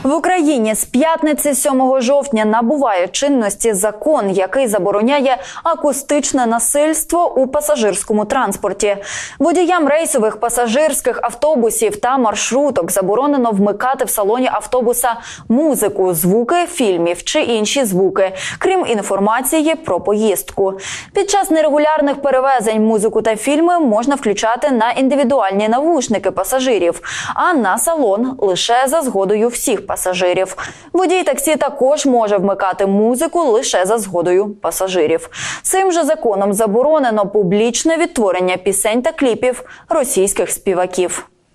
В Україні з п'ятниці 7 жовтня набуває чинності закон, який забороняє акустичне насильство у пасажирському транспорті. Водіям рейсових пасажирських автобусів та маршруток заборонено вмикати в салоні автобуса музику, звуки фільмів чи інші звуки, крім інформації про поїздку. Під час нерегулярних перевезень музику та фільми можна включати на індивідуальні навушники пасажирів, а на салон лише за згодою всіх пасажирів. Водій таксі також може вмикати музику лише за згодою пасажирів. Цим же законом заборонено публічне відтворення пісень та кліпів російських співаків.